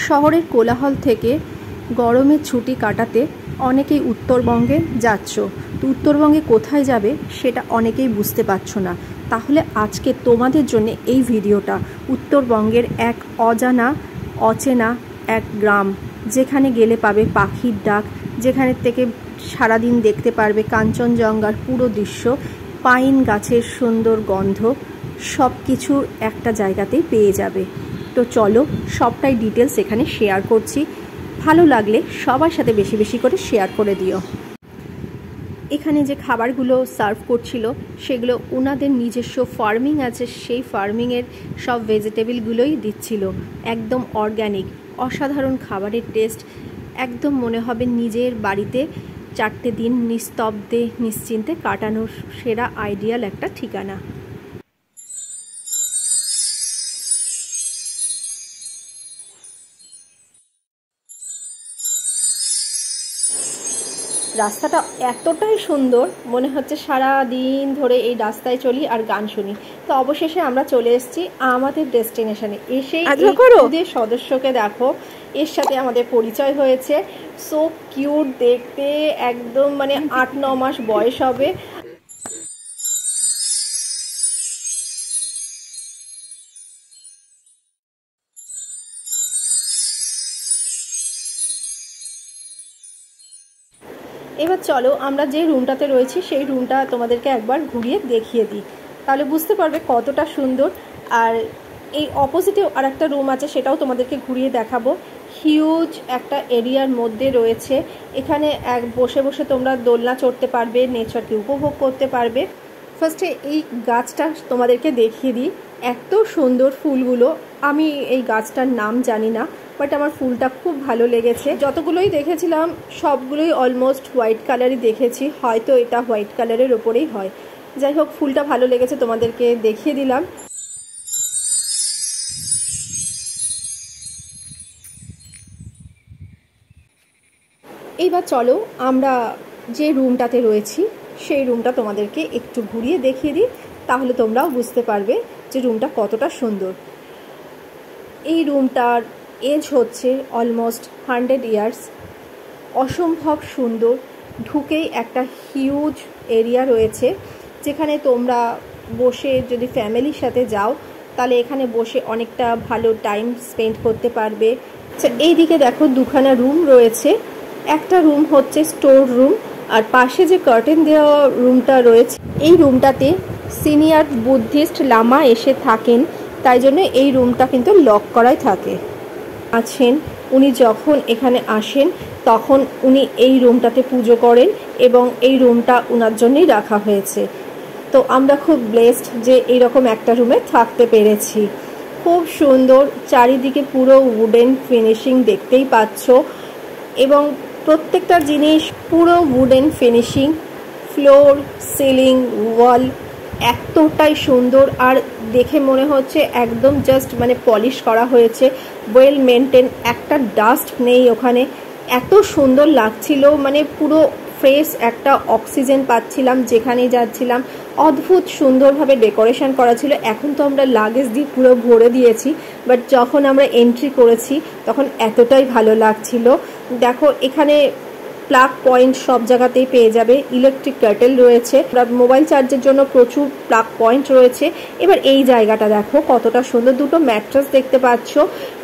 শহরের কোলাহল থেকে গরমের ছুটি কাটাতে অনেকেই উত্তরবঙ্গে যাচ্ছ। তো উত্তরবঙ্গে কোথায় যাবে সেটা অনেকেই বুঝতে পারছো না। তাহলে আজকে তোমাদের জন্য এই ভিডিওটা উত্তরবঙ্গের এক অচেনা এক গ্রাম, যেখানে গেলে পাবে পাখির ডাক, যেখানে থেকে সারাদিন দেখতে পারবে কাঞ্চনজঙ্ঘার পুরো দৃশ্য, পাইন গাছের সুন্দর গন্ধ, সব কিছু একটা জায়গাতেই পেয়ে যাবে। তো চলো সবটাই ডিটেলস এখানে শেয়ার করছি। ভালো লাগলে সবার সাথে বেশি বেশি করে শেয়ার করে দিও। এখানে যে খাবারগুলো সার্ভ করছিল সেগুলো ওনাদের নিজস্ব ফার্মিং আছে, সেই ফার্মিংয়ের সব ভেজিটেবলগুলোই দিচ্ছিল, একদম অর্গ্যানিক। অসাধারণ খাবারের টেস্ট, একদম মনে হবে নিজের বাড়িতে 4টে দিন নিস্তব্ধে নিশ্চিন্তে কাটানোর সেরা আইডিয়াল একটা ঠিকানা। রাস্তাটা এতটাই সুন্দর, মনে হচ্ছে সারা দিন ধরে এই রাস্তায় চলি আর গান শুনি। তো অবশেষে আমরা চলে এসেছি আমাদের ডেস্টিনেশনে। এসেই ওদের সদস্যকে দেখো, এর সাথে আমাদের পরিচয় হয়েছে। সো কিউট দেখতে, একদম মানে 8-9 মাস বয়স হবে। এবার চলো আমরা যে রুমটাতে রয়েছি সেই রুমটা তোমাদেরকে একবার ঘুরিয়ে দেখিয়ে দিই, তাহলে বুঝতে পারবে কতটা সুন্দর। আর এই অপোজিটে আর একটা রুম আছে, সেটাও তোমাদেরকে ঘুরিয়ে দেখাবো। হিউজ একটা এরিয়ার মধ্যে রয়েছে, এখানে বসে বসে তোমরা দোলনা চড়তে পারবে, নেচারকে উপভোগ করতে পারবে। ফার্স্টে এই গাছটা তোমাদেরকে দেখিয়ে দিই, এত সুন্দর ফুলগুলো। আমি এই গাছটার নাম জানি না, বাট আমার ফুলটা খুব ভালো লেগেছে। যতগুলোই দেখেছিলাম সবগুলোই অলমোস্ট হোয়াইট কালারই দেখেছি, হয়তো এটা হোয়াইট কালারের ওপরেই হয়। যাই হোক, ফুলটা ভালো লেগেছে, তোমাদেরকে দেখিয়ে দিলাম। এইবার চলো আমরা যে রুমটাতে রয়েছি সেই রুমটা তোমাদেরকে একটু ঘুরিয়ে দেখিয়ে দিই, তাহলে তোমরাও বুঝতে পারবে যে রুমটা কতটা সুন্দর। এই রুমটার এজ হচ্ছে অলমোস্ট 100 ইয়ার্স। অসম্ভব সুন্দর, ঢুকেই একটা হিউজ এরিয়া রয়েছে, যেখানে তোমরা বসে যদি ফ্যামিলির সাথে যাও তাহলে এখানে বসে অনেকটা ভালো টাইম স্পেন্ড করতে পারবে। আচ্ছা, এইদিকে দেখো দুখানা রুম রয়েছে। একটা রুম হচ্ছে স্টোর রুম, আর পাশে যে কার্টেন দেওয়া রুমটা রয়েছে, এই রুমটাতে সিনিয়র বুদ্ধিস্ট লামা এসে থাকেন, তাই জন্য এই রুমটা কিন্তু লক করাই থাকে। উনি যখন এখানে আসেন তখন উনি এই রুমটাতে পুজো করেন এবং এই রুমটা ওনার জন্যই রাখা হয়েছে। তো আমরা খুব ব্লেসড যে এইরকম একটা রুমে থাকতে পেরেছি। খুব সুন্দর, চারিদিকে পুরো উডেন ফিনিশিং দেখতেই পাচ্ছ, এবং প্রত্যেকটা জিনিস পুরো উডেন ফিনিশিং, ফ্লোর, সিলিং, ওয়াল এতটাই সুন্দর। আর দেখে মনে হচ্ছে একদম জাস্ট মানে পলিশ করা হয়েছে, ওয়েল মেনটেন, একটা ডাস্ট নেই ওখানে। এত সুন্দর লাগছিল, মানে পুরো ফ্রেশ একটা অক্সিজেন পাচ্ছিলাম যেখানেই যাচ্ছিলাম। অদ্ভুত সুন্দরভাবে ডেকোরেশন করা ছিল। এখন তো আমরা লাগেজ দিয়ে পুরো ভরে দিয়েছি, বাট যখন আমরা এন্ট্রি করেছি তখন এতটাই ভালো লাগছিল। দেখো এখানে প্লাগ পয়েন্ট সব জায়গাতেই পেয়ে যাবে, ইলেকট্রিক কেটেল রয়েছে, মোবাইল চার্জের জন্য প্রচুর প্লাগ পয়েন্ট রয়েছে। এবার এই জায়গাটা দেখো কতটা সুন্দর, দুটো ম্যাট্রেস দেখতে পাচ্ছ,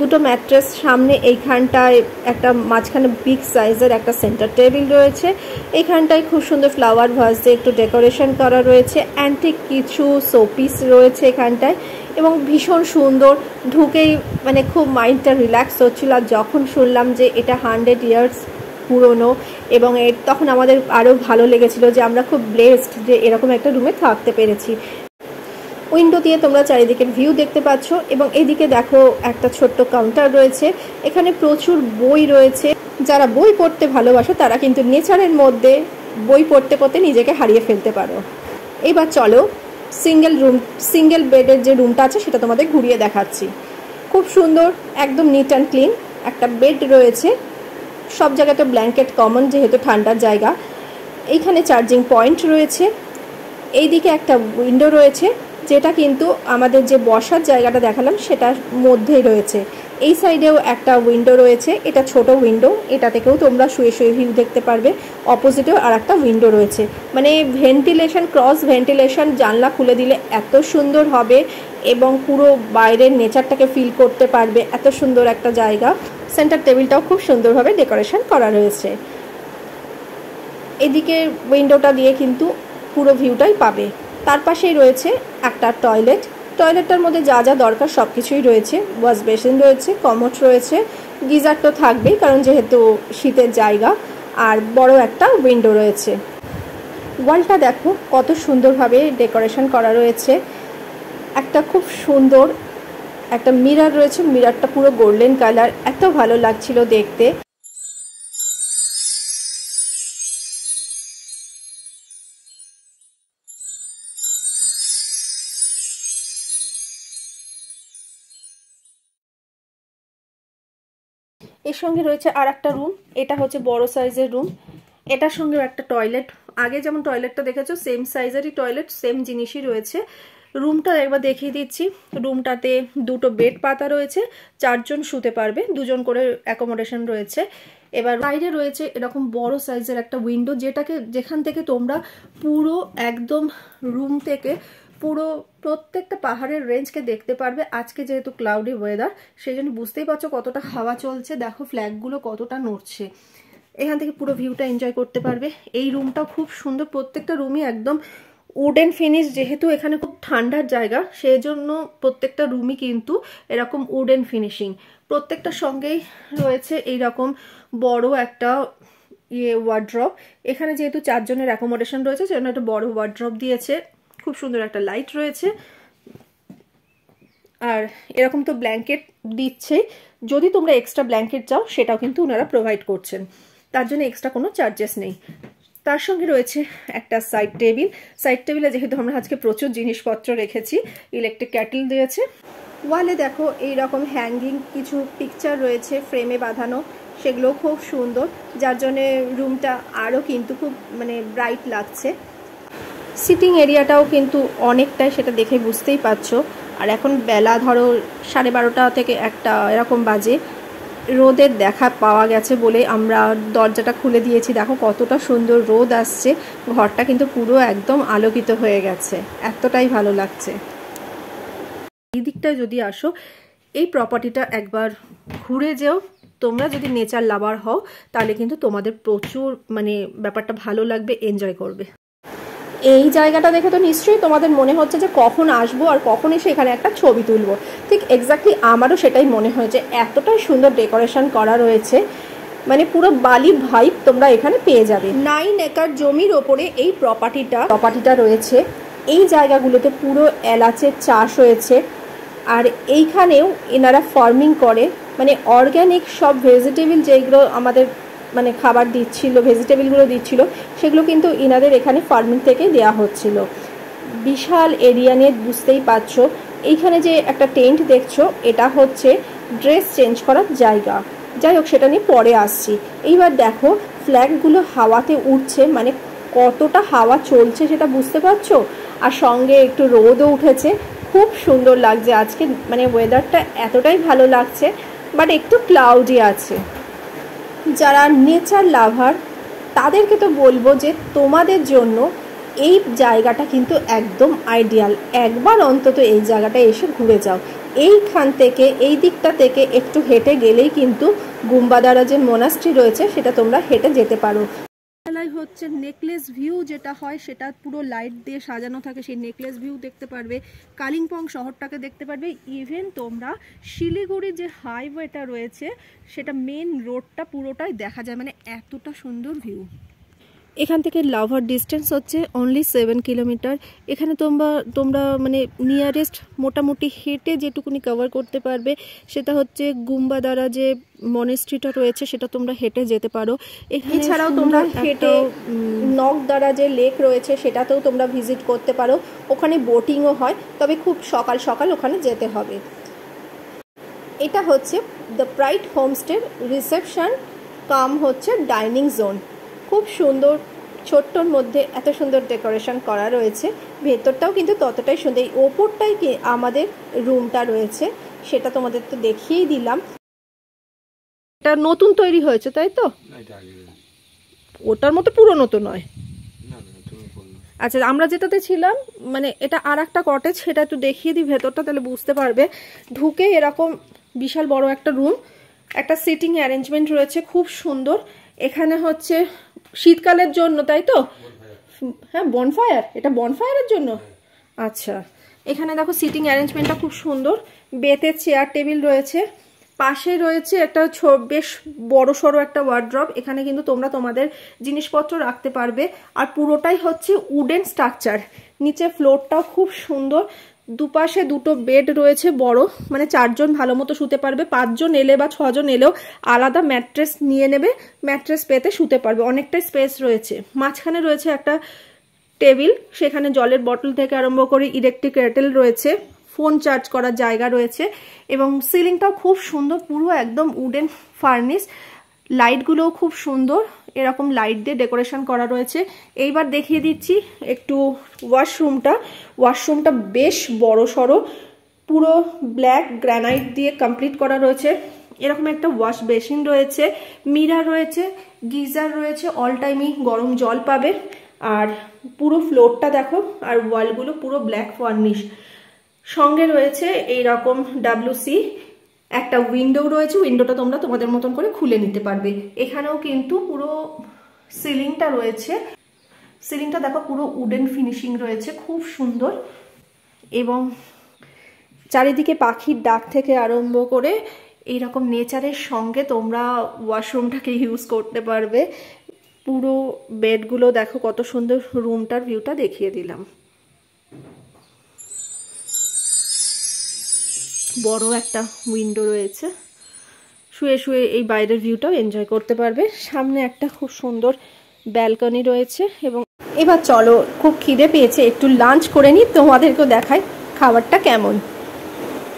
দুটো ম্যাট্রেস সামনে। এইখানটায় একটা মাঝখানে বিগ সাইজের একটা সেন্টার টেবিল রয়েছে, এইখানটায় খুব সুন্দর ফ্লাওয়ার ভাস দিয়ে একটু ডেকোরেশন করা রয়েছে, অ্যান্টিক কিছু শোপিস রয়েছে এখানটায়, এবং ভীষণ সুন্দর। ঢুকেই মানে খুব মাইন্ডটা রিল্যাক্স হচ্ছিল। আর যখন শুনলাম যে এটা 100 ইয়ার্স পুরনো, এবং তখন আমাদের আরও ভালো লেগেছিল যে আমরা খুব ব্লেসড যে এরকম একটা রুমে থাকতে পেরেছি। উইন্ডো দিয়ে তোমরা চারিদিকের ভিউ দেখতে পাচ্ছ, এবং এদিকে দেখো একটা ছোট্ট কাউন্টার রয়েছে, এখানে প্রচুর বই রয়েছে। যারা বই পড়তে ভালোবাসো তারা কিন্তু নেচারের মধ্যে বই পড়তে পড়তে নিজেকে হারিয়ে ফেলতে পারো। এবার চলো সিঙ্গেল বেডের যে রুমটা আছে সেটা তোমাদের ঘুরিয়ে দেখাচ্ছি। খুব সুন্দর, একদম নিট অ্যান্ড ক্লিন একটা বেড রয়েছে। সব জায়গায় তো ব্ল্যাঙ্কেট কমন, যেহেতু ঠান্ডার জায়গা। এইখানে চার্জিং পয়েন্ট রয়েছে, এইদিকে একটা উইন্ডো রয়েছে, যেটা কিন্তু আমাদের যে বসার জায়গাটা দেখালাম সেটার মধ্যেই রয়েছে। এই সাইডেও একটা উইন্ডো রয়েছে, এটা ছোট উইন্ডো, এটা থেকেও তোমরা শুয়ে শুয়ে ভিউ দেখতে পারবে। অপোজিটেও আর একটা উইন্ডো রয়েছে, মানে ভেন্টিলেশন, ক্রস ভেন্টিলেশন, জানলা খুলে দিলে এত সুন্দর হবে এবং পুরো বাইরের নেচারটাকে ফিল করতে পারবে। এত সুন্দর একটা জায়গা। সেন্টার টেবিলটাও খুব সুন্দরভাবে ডেকোরেশন করা রয়েছে। এদিকে উইন্ডোটা দিয়ে কিন্তু পুরো ভিউটাই পাবে। তার পাশেই রয়েছে একটা টয়লেট। টয়লেটটার মধ্যে যা যা দরকার সব কিছুই রয়েছে। ওয়াশ বেসিন রয়েছে, কমোড রয়েছে, গিজার তো থাকবেই কারণ যেহেতু শীতের জায়গা, আর বড় একটা উইন্ডো রয়েছে। ওয়ালটা দেখো কত সুন্দরভাবে ডেকোরেশন করা রয়েছে। একটা খুব সুন্দর একটা মিরর রয়েছে, মিররটা পুরো গোল্ডেন কালার, এত ভালো লাগছিল দেখতে। এর সঙ্গে রয়েছে আর একটা রুম, এটা হচ্ছে বড় সাইজের রুম। এটার সঙ্গেও একটা টয়লেট, আগে যেমন টয়লেটটা দেখেছো সেম সাইজেরই টয়লেট, সেম জিনিসই রয়েছে। রুমটা একবার দেখিয়ে দিচ্ছি। রুমটাতে দুটো বেড পাতা রয়েছে, 4 জন শুতে পারবে, 2 জন করে অ্যাকোমোডেশন রয়েছে। এবার বাইরে রয়েছে এরকম বড় সাইজের একটা উইন্ডো, যেখান থেকে তোমরা পুরো একদম রুম থেকে পুরো প্রত্যেকটা পাহাড়ের রেঞ্জকে দেখতে পারবে। আজকে যেহেতু ক্লাউডি ওয়েদার, সেই জন্য বুঝতেই পারছো কতটা হাওয়া চলছে, দেখো ফ্ল্যাগগুলো কতটা নড়ছে। এখান থেকে পুরো ভিউটা এনজয় করতে পারবে। এই রুমটাও খুব সুন্দর, প্রত্যেকটা রুমই একদম উডেন ফিনিশ। যেহেতু এখানে খুব ঠান্ডার জায়গা, সেই জন্য প্রত্যেকটা রুমই কিন্তু এরকম উডেন ফিনিশিং। প্রত্যেকটার সঙ্গেই রয়েছে এইরকম বড় একটা ওয়ার্ড্রপ। এখানে যেহেতু 4 জনের অ্যাকোমোডেশন রয়েছে, সেজন্য একটা বড় ওয়ার্ড্রপ দিয়েছে। খুব সুন্দর একটা লাইট রয়েছে, আর এরকম তো ব্ল্যাঙ্কেট দিচ্ছে। যদি তোমরা এক্সট্রা ব্ল্যাঙ্কেট চাও সেটাও কিন্তু ওনারা প্রোভাইড করছেন, তার জন্য এক্সট্রা কোনো চার্জেস নেই। তার সঙ্গে রয়েছে একটা সাইড টেবিল। সাইড টেবিলে যেহেতু আমরা আজকে প্রচুর জিনিসপত্র রেখেছি, ইলেকট্রিক ক্যাটেল দিয়েছে। ওয়ালে দেখো এইরকম হ্যাঙ্গিং কিছু পিকচার রয়েছে ফ্রেমে বাঁধানো, সেগুলো খুব সুন্দর, যার জন্যে রুমটা আরও কিন্তু খুব মানে ব্রাইট লাগছে। সিটিং এরিয়াটাও কিন্তু অনেকটাই, সেটা দেখে বুঝতেই পারছো। আর এখন বেলা ধরো 12:30 থেকে 1টা এরকম বাজে, রোদের দেখা পাওয়া গেছে বলে আমরা দরজাটা খুলে দিয়েছি। দেখো কতটা সুন্দর রোদ আসছে, ঘরটা কিন্তু পুরো একদম আলোকিত হয়ে গেছে, এতটাই ভালো লাগছে। এই দিকটায় যদি আসো, এই প্রপার্টিটা একবার ঘুরে যেও। তোমরা যদি নেচার লাভার হও তাহলে কিন্তু তোমাদের প্রচুর মানে ব্যাপারটা ভালো লাগবে, এনজয় করবে। এই জায়গাটা দেখে তো নিশ্চয়ই তোমাদের মনে হচ্ছে যে কখন আসবো আর কখন এসে এখানে একটা ছবি তুলবো। ঠিক এক্স্যাক্টলি আমারও সেটাই মনে হয়েছে, এতটাই সুন্দর ডেকোরেশন করা রয়েছে, মানে পুরো বালি ভাইব তোমরা এখানে পেয়ে যাবে। 9 একর জমির ওপরে এই প্রপার্টিটা রয়েছে। এই জায়গাগুলোতে পুরো এলাচের চাষ হয়েছে, আর এইখানেও এনারা ফার্মিং করে, মানে অর্গ্যানিক সব ভেজিটেবল যেগুলো আমাদের মানে খাবার দিচ্ছিল, ভেজিটেবলগুলো দিচ্ছিল, সেগুলো কিন্তু ইনাদের এখানে ফার্মিং থেকে দেয়া হচ্ছিল। বিশাল এরিয়া নিয়ে, বুঝতেই পারছো। এইখানে যে একটা টেন্ট দেখছো, এটা হচ্ছে ড্রেস চেঞ্জ করার জায়গা। যাই হোক, সেটা নিয়ে পরে আসছি। এইবার দেখো ফ্ল্যাগগুলো হাওয়াতে উঠছে, মানে কতটা হাওয়া চলছে সেটা বুঝতে পারছো। আর সঙ্গে একটু রোদও উঠেছে, খুব সুন্দর লাগছে আজকে, মানে ওয়েদারটা এতটাই ভালো লাগছে, বাট একটু ক্লাউডি আছে। যারা নেচার লাভার তাদেরকে তো বলবো যে তোমাদের জন্য এই জায়গাটা কিন্তু একদম আইডিয়াল। একবার অন্তত এই জায়গাটা এসে ঘুরে যাও। এইখান থেকে, এই দিকটা থেকে একটু হেঁটে গেলেই কিন্তু গুম্বাদারা যে মোনাস্ট্রি রয়েছে সেটা তোমরা হেঁটে যেতে পারো। বেলায় হচ্ছে নেকলেস ভিউ যেটা হয়, সেটা পুরো লাইট দিয়ে সাজানো থাকে, সেই নেকলেস ভিউ দেখতে পারবে, কালিম্পং শহরটাকে দেখতে পারবে। ইভেন তোমরা শিলিগুড়ির যে হাইওয়েটা রয়েছে, সেটা মেন রোডটা পুরোটাই দেখা যায়, মানে এতটা সুন্দর ভিউ। এখান থেকে লাভার ডিস্টেন্স হচ্ছে অনলি 7 কিলোমিটার। এখানে তোমরা মানে নিয়ারেস্ট মোটামুটি হেঁটে যেটুকুনি কভার করতে পারবে সেটা হচ্ছে গুম্বাদারা যে মনেস্ট্রিটা রয়েছে, সেটা তোমরা হেঁটে যেতে পারো। এছাড়াও তোমরা হেঁটে নকদারা যে লেক রয়েছে সেটাতেও তোমরা ভিজিট করতে পারো। ওখানে বোটিংও হয়, তবে খুব সকাল সকাল ওখানে যেতে হবে। এটা হচ্ছে দ্য প্রাইড হোমস্টের রিসেপশন কাম হচ্ছে ডাইনিং জোন। খুব সুন্দর, ছোট্টর মধ্যে এত সুন্দর ডেকোরেশন করা রয়েছে। ভেতরটাও কিন্তু ততটাই সুন্দর। এই ওপরটাই আমাদের রুমটা রয়েছে, সেটা তোমাদের তো দেখিয়েই দিলাম। এটা নতুন তৈরি হয়েছে তাই তো? ওটার মতো পুরনো তো নয়। আচ্ছা, আমরা যেটাতে ছিলাম মানে এটা আর একটা কটেজ, সেটা একটু দেখিয়ে দিই ভেতরটা, তাহলে বুঝতে পারবে। ঢুকে এরকম বিশাল বড় একটা রুম, একটা সিটিং অ্যারেঞ্জমেন্ট রয়েছে খুব সুন্দর। এখানে হচ্ছে শীতকালের জন্য তাই তো? হ্যাঁ, বনফায়ার, এটা বনফায়ারের জন্য। আচ্ছা, এখানে দেখো সিটিং অ্যারেঞ্জমেন্টটা খুব সুন্দর। বেতের চেয়ার টেবিল রয়েছে, পাশে রয়েছে একটা বেশ বড় সড়ো একটা ওয়ার্ড্রপ। এখানে কিন্তু তোমরা তোমাদের জিনিসপত্র রাখতে পারবে। আর পুরোটাই হচ্ছে উডেন স্ট্রাকচার। নিচে ফ্লোরটাও খুব সুন্দর। দুপাশে দুটো বেড রয়েছে বড়, মানে 4 জন ভালো মতো শুতে পারবে। 5 জন এলে বা 6 জন এলেও আলাদা ম্যাট্রেস নিয়ে নেবে, ম্যাট্রেস পেতে শুতে পারবে। অনেকটাই স্পেস রয়েছে। মাঝখানে রয়েছে একটা টেবিল, সেখানে জলের বোতল থেকে আরম্ভ করে ইলেকট্রিক কেটেল রয়েছে, ফোন চার্জ করার জায়গা রয়েছে। এবং সিলিংটাও খুব সুন্দর, পুরো একদম উডেন ফার্নিশ। লাইটগুলোও খুব সুন্দর, এরকম লাইট দিয়ে ডেকোরেশন করা রয়েছে। এইবার দেখিয়ে দিচ্ছি একটু ওয়াশরুমটা বেশ বড় সড়ো, পুরো ব্ল্যাক গ্রানাইট দিয়ে কমপ্লিট করা রয়েছে। এরকম একটা ওয়াশ বেসিন রয়েছে, মিরার রয়েছে, গিজার রয়েছে, অল টাইমই গরম জল পাবে। আর পুরো ফ্লোরটা দেখো, আর ওয়ালগুলো পুরো ব্ল্যাক ফার্নিশ। সঙ্গে রয়েছে এইরকম WC একটা উইন্ডো রয়েছে, উইন্ডোটা তোমরা তোমাদের মতন করে খুলে নিতে পারবে। এখানেও কিন্তু পুরো সিলিংটা রয়েছে, সিলিংটা দেখো পুরো উডেন ফিনিশিং রয়েছে, খুব সুন্দর। এবং চারিদিকে পাখির ডাক থেকে আরম্ভ করে এইরকম নেচারের সঙ্গে তোমরা ওয়াশরুমটাকে ইউজ করতে পারবে। পুরো বেডগুলো দেখো কত সুন্দর। রুমটার ভিউটা দেখিয়ে দিলাম। বড় একটা উইন্ডো রয়েছে, শুয়ে শুয়ে এই বাইরের ভিউটাও এনজয় করতে পারবে। সামনে একটা খুব সুন্দর ব্যালকনি রয়েছে। এবং এবার চলো, খুব খিদে পেয়েছে, একটু লাঞ্চ করে নিই, তোমাদেরকেও দেখাই খাবারটা কেমন।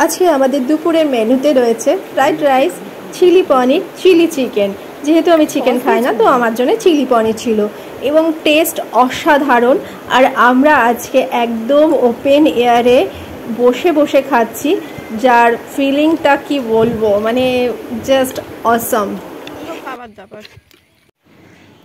আজকে আমাদের দুপুরের মেনুতে রয়েছে ফ্রাইড রাইস, চিলি পনির, চিলি চিকেন। যেহেতু আমি চিকেন খাই না, তো আমার জন্য চিলি পনির ছিল এবং টেস্ট অসাধারণ। আর আমরা আজকে একদম ওপেন এয়ারে বসে বসে খাচ্ছি, যার ফিলিংটা কি বলবো, মানে জাস্ট অসম। খাবার দাবার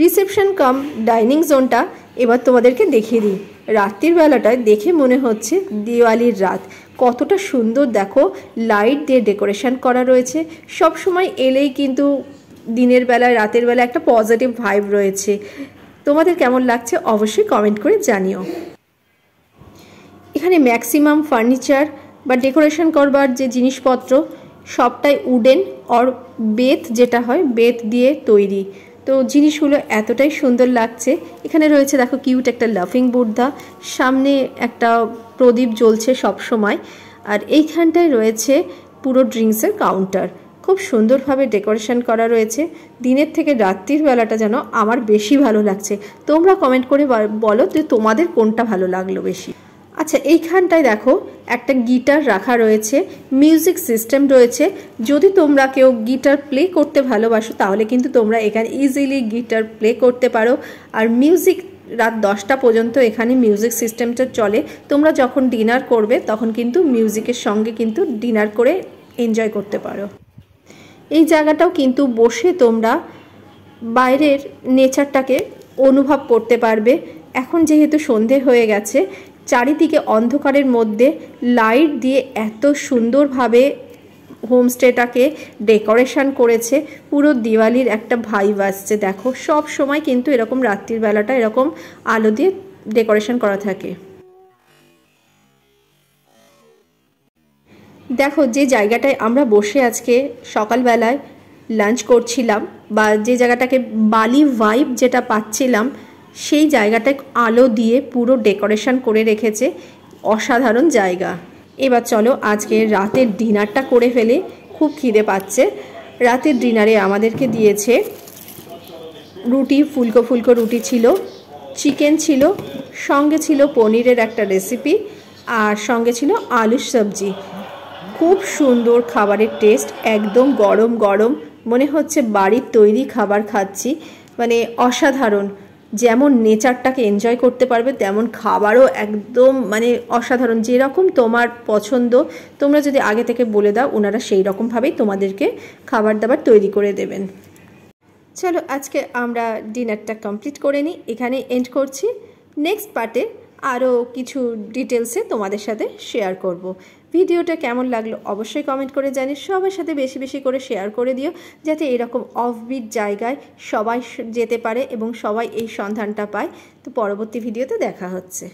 রিসেপশন কাম ডাইনিং জোনটা এবার তোমাদেরকে দেখিয়ে দিই। রাত্রির বেলাটায় দেখে মনে হচ্ছে দিওয়ালির রাত। কতটা সুন্দর দেখো, লাইট দিয়ে ডেকোরেশন করা রয়েছে। সব সময় এলেই কিন্তু দিনের বেলায় রাতের বেলা একটা পজিটিভ ভাইব রয়েছে। তোমাদের কেমন লাগছে অবশ্যই কমেন্ট করে জানিও। এখানে ম্যাক্সিমাম ফার্নিচার বা ডেকোরেশন করবার যে জিনিসপত্র সবটাই উডেন আর বেত, যেটা হয় বেত দিয়ে তৈরি। তো জিনিসগুলো এতটাই সুন্দর লাগছে। এখানে রয়েছে দেখো কিউট একটা লাফিং বুদ্ধা, সামনে একটা প্রদীপ জ্বলছে সব সময়। আর এইখানটায় রয়েছে পুরো ড্রিঙ্কসের কাউন্টার, খুব সুন্দরভাবে ডেকোরেশন করা রয়েছে। দিনের থেকে রাত্রির বেলাটা যেন আমার বেশি ভালো লাগছে। তোমরা কমেন্ট করে বলো যে তোমাদের কোনটা ভালো লাগলো বেশি। আচ্ছা, এইখানটায় দেখো একটা গিটার রাখা রয়েছে, মিউজিক সিস্টেম রয়েছে। যদি তোমরা কেউ গিটার প্লে করতে ভালোবাসো তাহলে কিন্তু তোমরা এখানে ইজিলি গিটার প্লে করতে পারো। আর মিউজিক রাত 10টা পর্যন্ত এখানে মিউজিক সিস্টেমটা চলে। তোমরা যখন ডিনার করবে তখন কিন্তু মিউজিকের সঙ্গে কিন্তু ডিনার করে এনজয় করতে পারো। এই জায়গাটাও কিন্তু বসে তোমরা বাইরের নেচারটাকে অনুভব করতে পারবে। এখন যেহেতু সন্ধে হয়ে গেছে, চারিদিকে অন্ধকারের মধ্যে লাইট দিয়ে এত সুন্দরভাবে হোমস্টেটাকে ডেকোরেশন করেছে, পুরো দিওয়ালির একটা ভাইব আসছে। দেখো সব সময় কিন্তু এরকম রাত্রির বেলাটা এরকম আলো দিয়ে ডেকোরেশন করা থাকে। দেখো যে জায়গাটায় আমরা বসে আজকে সকালবেলায় লাঞ্চ করছিলাম, বা যে জায়গাটাকে বালি ভাইব যেটা পাচ্ছিলাম, সেই জায়গাটায় আলো দিয়ে পুরো ডেকোরেশন করে রেখেছে। অসাধারণ জায়গা। এবার চলো আজকে রাতের ডিনারটা করে ফেলে, খুব খিদে পাচ্ছে। রাতের ডিনারে আমাদেরকে দিয়েছে রুটি, ফুলকো ফুলকো রুটি ছিল, চিকেন ছিল, সঙ্গে ছিল পনিরের একটা রেসিপি, আর সঙ্গে ছিল আলুর সবজি। খুব সুন্দর খাবারের টেস্ট, একদম গরম গরম, মনে হচ্ছে বাড়ির তৈরি খাবার খাচ্ছি, মানে অসাধারণ। যেমন নেচারটাকে এনজয় করতে পারবে, তেমন খাবারও একদম মানে অসাধারণ। যেরকম তোমার পছন্দ তোমরা যদি আগে থেকে বলে দাও, ওনারা সেই রকমভাবেই তোমাদেরকে খাবার দাবার তৈরি করে দেবেন। চলো আজকে আমরা ডিনারটা কমপ্লিট করে নিই, এখানে এন্ড করছি। নেক্সট পার্টে আরও কিছু ডিটেলসে তোমাদের সাথে শেয়ার করব। ভিডিওটা কেমন লাগলো অবশ্যই কমেন্ট করে জানিস, সবার সাথে বেশি বেশি করে শেয়ার করে দিও, যাতে এরকম অফবিট জায়গায় সবাই যেতে পারে এবং সবাই এই সন্ধানটা পায়। তো পরবর্তী ভিডিওতে দেখা হচ্ছে।